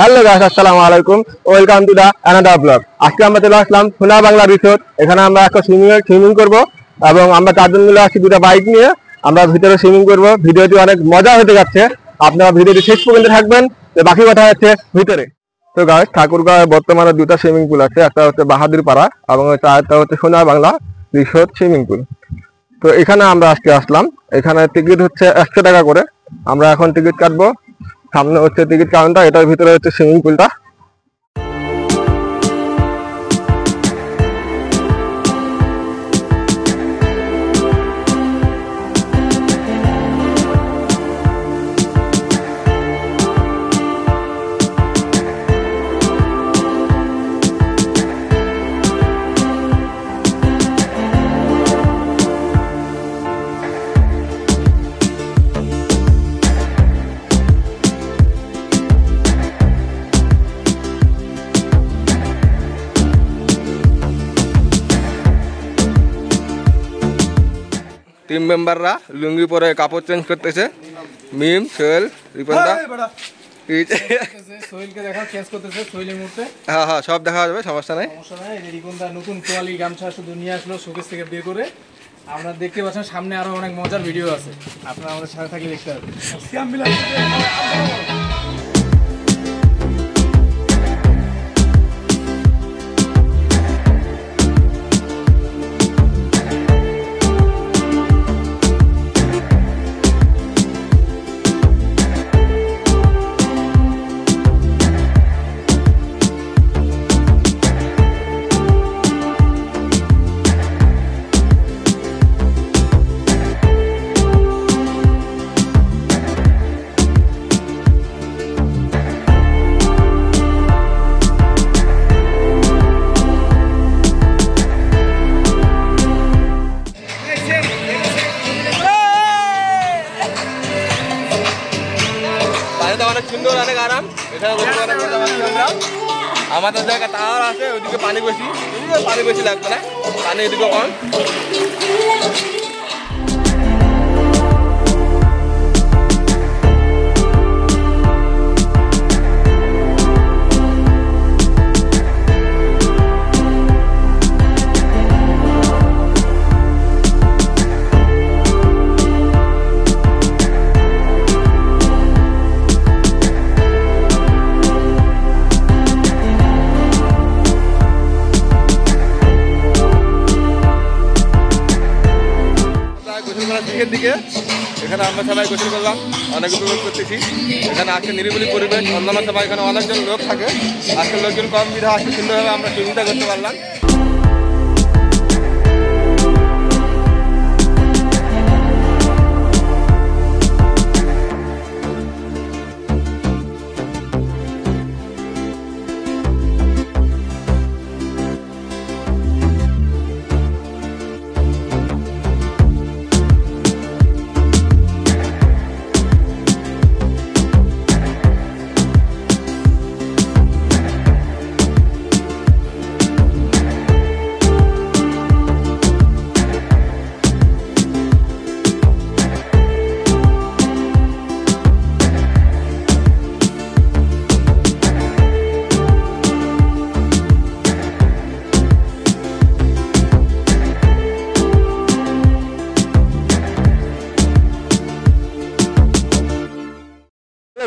Hello guys, আসসালামু আলাইকুম। Welcome to the another blog. আজকে আমরা চলে আসলাম সোনা বাংলা রিসোর্ট। এখানে আমরা একটা সুইমিং করব এবং আমরা চারজন মিলে আসছি দুটো বাইক নিয়ে। আমরা ভিতরে সুইমিং করব। ভিডিওটি অনেক মজা হতে যাচ্ছে, আপনারা ভিডিওটি শেষ পর্যন্ত থাকবেন। তো বাকি কথা হচ্ছে ভিতরে। তো গাইস, ঠাকুরগাঁও বর্তমানে দুটো সুইমিং পুল আছে, একটা হচ্ছে বাহাদুর পাড়া এবং একটা হচ্ছে সোনা বাংলা রিসোর্ট সুইমিং পুল। তো এখানে আমরা আজকে আসলাম। এখানে টিকিট হচ্ছে 100 টাকা করে। আমরা এখন টিকিট কাটবো। সামনে হচ্ছে টিকিট কাউন্টার, এটার ভিতরে হচ্ছে সুইমিং পুলটা। টিম মেম্বাররা লুঙ্গি পরে কাপড় চেঞ্জ করতেছে। মিম, সোহেল, রিপনদা, সোহেলকে দেখাও চেঞ্জ করতেছে। সোহেলের মুহূর্তে হ্যাঁ সব দেখা যাবে, সমস্যা নাই। রিপনদা নতুন কোয়ালি গামছা শুধু নিয়ে আসলো শোকেস থেকে বের করে। আপনারা দেখতে পাচ্ছেন সামনে আরো অনেক মজার ভিডিও আছে, আপনারা আমাদের সাথে থাকলে দেখতে পাবেন। অনেক সুন্দর, অনেক আরাম। এখানে বসে অনেক মজা পাচ্ছি আমরা। আমাদের জায়গা টাওয়ার আছে, ওইদিকে পানি বেশি লাগবে না, পানি এদিকে কম। দিকে এখানে আমরা সবাই গোসল করলাম, অনেক উপভোগ করতেছি। এখানে আজকে নিরিবিলি পরিবেশ, অন্যান্য সবাই এখানে অনেকজন লোক থাকে। আজকে লোকজন কম বিধা আজকে সুন্দরভাবে আমরা সুবিধা করতে পারলাম।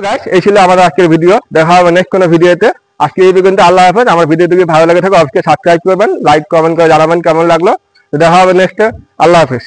গাইস, এই ছিল আমাদের আজকের ভিডিও। দেখা হবে নেক্সট কোনো ভিডিওতে। আজকে এই পর্যন্ত, আল্লাহ হাফেজ। আমার ভিডিও যদি ভালো লাগে থাকে অবশ্যই সাবস্ক্রাইব করবেন, লাইক কমেন্ট করে জানাবেন কেমন লাগলো। দেখা হবে নেক্সট। আল্লাহ হাফেজ।